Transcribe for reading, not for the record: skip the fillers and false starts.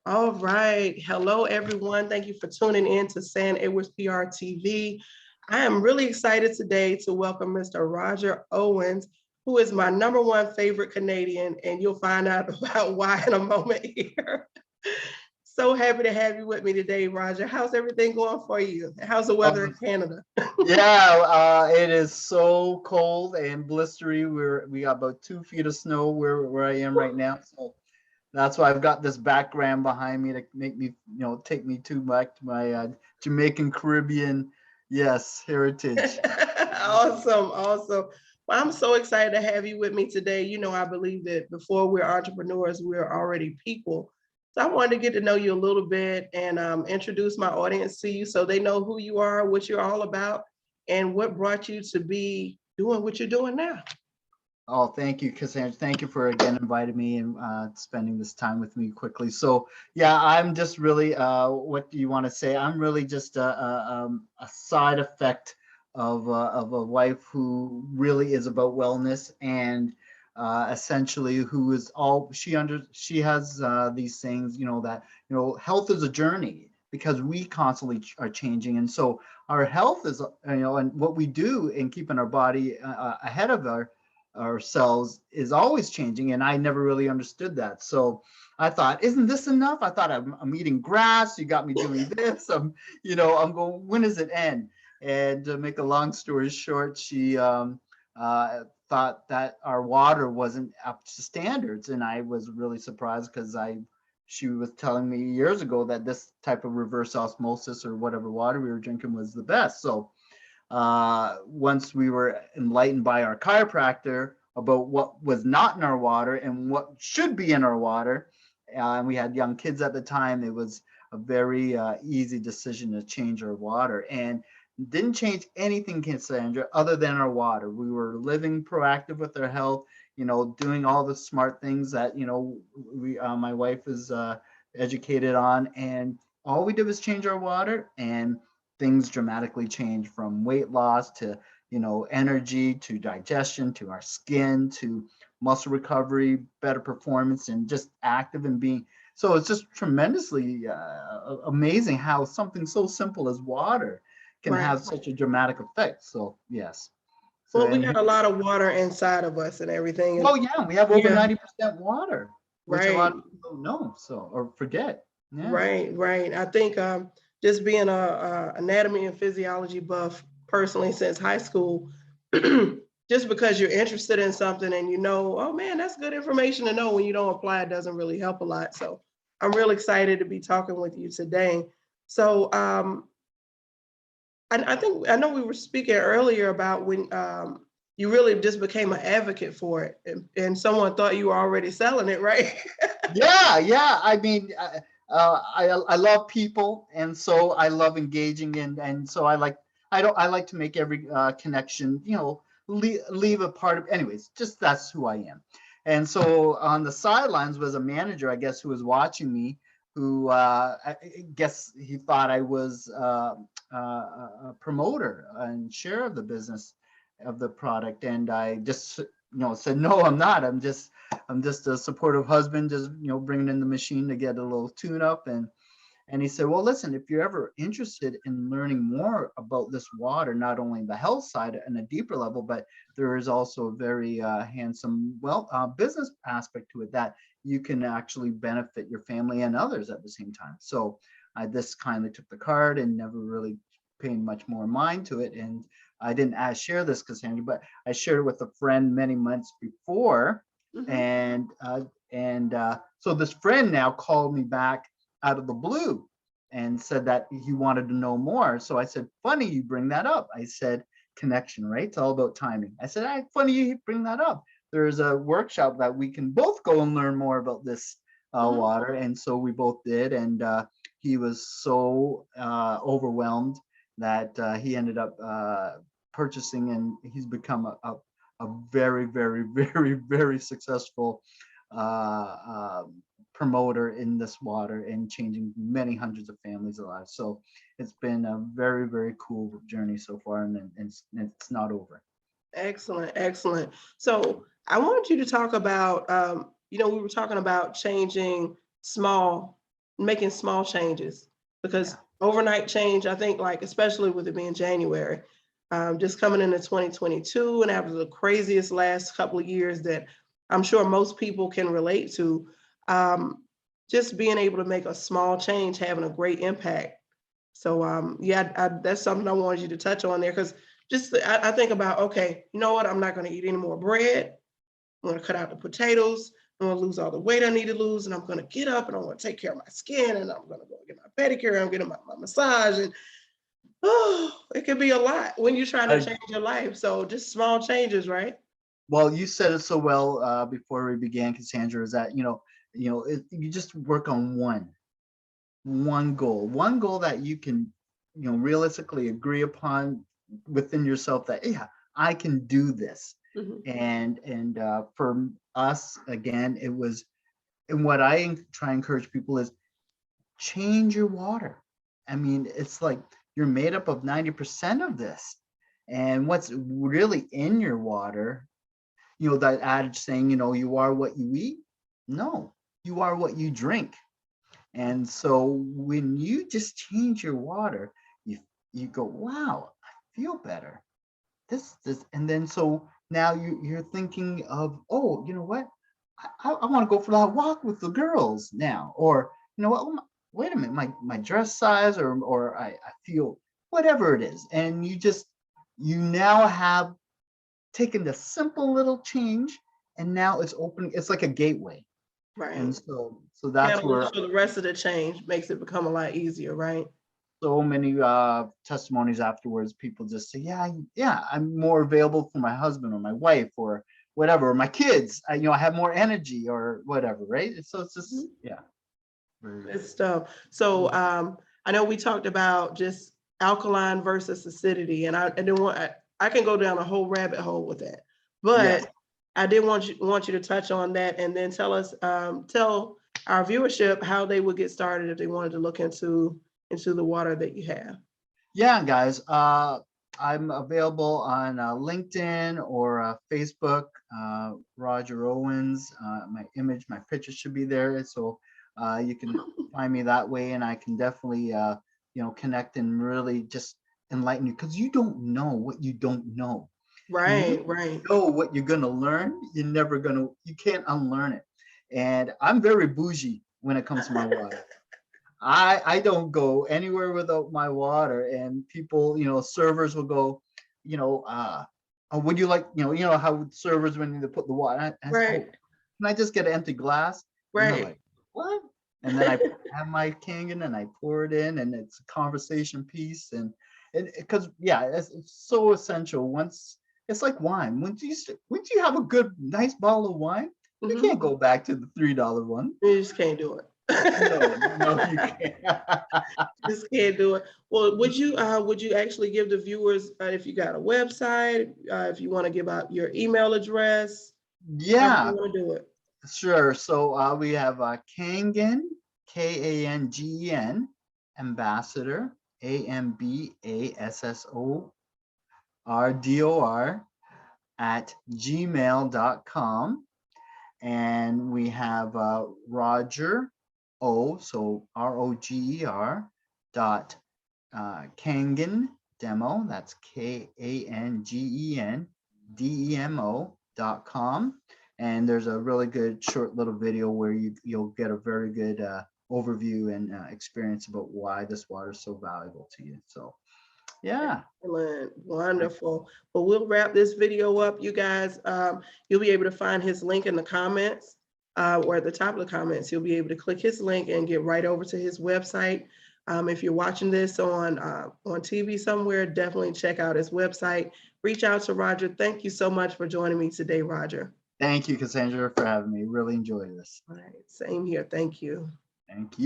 All right. Hello, everyone. Thank you for tuning in to San Edwards PR TV. I am really excited today to welcome Mr. Roger Owens, who is my number one favorite Canadian, and you'll find out about why in a moment here. So happy to have you with me today, Roger. How's everything going for you? How's the weather in Um, Canada? yeah, it is so cold and blistery. We got about 2 feet of snow where I am right now. So that's why I've got this background behind me to make me, take me back to my Jamaican Caribbean, yes, heritage. Awesome, awesome. Well, I'm so excited to have you with me today. You know, I believe that before we're entrepreneurs, we're already people. So I wanted to get to know you a little bit and introduce my audience to you so they know who you are, what you're all about, and what brought you to be doing what you're doing now. Oh, thank you, Cassandra. Thank you for again inviting me and spending this time with me quickly. So, yeah, I'm just really, what do you want to say? I'm really just a side effect of a wife who really is about wellness and essentially who is all she has these things, that, health is a journey because we constantly are changing. And so our health is, and what we do in keeping our body ahead of ourselves is always changing, and I never really understood that. So I thought, isn't this enough? I thought I'm eating grass, you got me doing this, I'm going, when does it end? And to make a long story short, she thought that our water wasn't up to standards, and I was really surprised because I she was telling me years ago that this type of reverse osmosis or whatever water we were drinking was the best. So once we were enlightened by our chiropractor about what was not in our water and what should be in our water, and we had young kids at the time, it was a very easy decision to change our water. And didn't change anything, Cassandra, other than our water. We were living proactive with our health, doing all the smart things that, my wife is educated on. And all we did was change our water, and things dramatically change from weight loss to energy to digestion to our skin to muscle recovery, better performance, and just active and being. So it's just tremendously amazing how something so simple as water can Right. have such a dramatic effect. So yes. So Well, we and got a lot of water inside of us and everything. And oh yeah, we have over yeah, 90% water, which a right. lot of people don't know. So or forget. Yeah. Right, right. I think just being a anatomy and physiology buff personally since high school, just because you're interested in something and you know, oh man, that's good information to know when you don't apply, it doesn't really help a lot. So I'm real excited to be talking with you today. So I think I know we were speaking earlier about when you really just became an advocate for it, and someone thought you were already selling it, right? Yeah, yeah. I mean, I love people, and so I love engaging, and so I like to make every connection, leave a part of. Anyways, just that's who I am. And so on the sidelines was a manager, I guess, who was watching me, who I guess he thought I was a promoter and share of the business of the product, and I just said no, I'm not. I'm just a supportive husband, just bringing in the machine to get a little tune up. And he said, well, listen, if you're ever interested in learning more about this water, not only the health side and a deeper level, but there is also a very handsome, business aspect to it that you can actually benefit your family and others at the same time. So I this kindly took the card and never really paid much more mind to it. And I didn't share this, Cassandra, but I shared it with a friend many months before, Mhm. and so this friend now called me back out of the blue and said that he wanted to know more. So I said, funny you bring that up. I said, connection, right? It's all about timing. I said, funny you bring that up. There's a workshop that we can both go and learn more about this Mhm. water. And so we both did. And he was so overwhelmed that he ended up purchasing, and he's become a very, very, very, very successful uh, uh, promoter in this water and changing many hundreds of families' lives. So it's been a very, very cool journey so far, and it's not over. Excellent, excellent. So I want you to talk about, we were talking about changing small making small changes, because overnight change, I think, like, especially with it being January, just coming into 2022 and after the craziest last couple of years that I'm sure most people can relate to, just being able to make a small change having a great impact. So yeah, that's something I wanted you to touch on there, because just I think about, okay, you know what? I'm not going to eat any more bread. I'm going to cut out the potatoes. I'm going to lose all the weight I need to lose, and I'm going to get up and I'm going to take care of my skin, and I'm going to go get my pedicure. I'm getting my massage, and oh, it can be a lot when you're trying to I, change your life. So just small changes, right? well, you said it so well before we began, Cassandra, is that, you just work on one goal that you can, realistically agree upon within yourself that, yeah, I can do this. Mhm. And for us, again, it was, and what I try to encourage people is change your water. I mean, it's like you're made up of 90% of this. And what's really in your water, that adage saying, you are what you eat. No, you are what you drink. And so when you just change your water, you go, wow, I feel better. This, and then so now you're thinking of, oh, you know what? I want to go for that walk with the girls now, or you know what? Wait a minute, my dress size, or I feel whatever it is, and you now have taken the simple little change, and now it's open. It's like a gateway, and Right. so that's Handle where it for the rest of the change makes it become a lot easier, right? so many testimonies afterwards. People just say, yeah, I'm more available for my husband or my wife or whatever, or my kids. I have more energy or whatever, right? So it's just, Mhm. yeah. Very Good stuff. So I know we talked about just alkaline versus acidity, and I didn't want I can go down a whole rabbit hole with that, Yes. but I did want you to touch on that, and then tell our viewership how they would get started if they wanted to look into the water that you have. Yeah, guys. I'm available on LinkedIn or Facebook. Roger Owens. My picture should be there, so you can find me that way, and I can definitely, connect and really just enlighten you because you don't know what you don't know. And once Right, you right. know what you're gonna learn, you can't unlearn it. And I'm very bougie when it comes to my water. I don't go anywhere without my water, and people, servers will go, you know, uh, oh, would you like, how servers when they put the water, I say, oh, Right, can I just get an empty glass? And they're right. like, what? And then I have my Kangen and I pour it in, and it's a conversation piece, and because yeah, it's so essential. Once it's like wine. Once you have a good, nice bottle of wine, you Hmm. can't go back to the $3 one. You just can't do it. No, no, you can't. Just can't do it. Well, would you actually give the viewers, if you got a website, if you want to give out your email address, however you Yeah, want to do it? sure. So we have Kangen, Kangen, ambassador, AMBASSORDOR at gmail.com. And we have Roger O, so ROGER dot Kangen demo, that's KANGENDEMO.com. And there's a really good short little video where you'll get a very good overview and experience about why this water is so valuable to you. So yeah. Excellent, wonderful. Well, we'll wrap this video up, you guys. You'll be able to find his link in the comments, or at the top of the comments. You'll be able to click his link and get right over to his website. If you're watching this on TV somewhere, definitely check out his website. Reach out to Roger. Thank you so much for joining me today, Roger. Thank you, Cassandra, for having me. Really enjoyed this. All right, same here. Thank you. Thank you.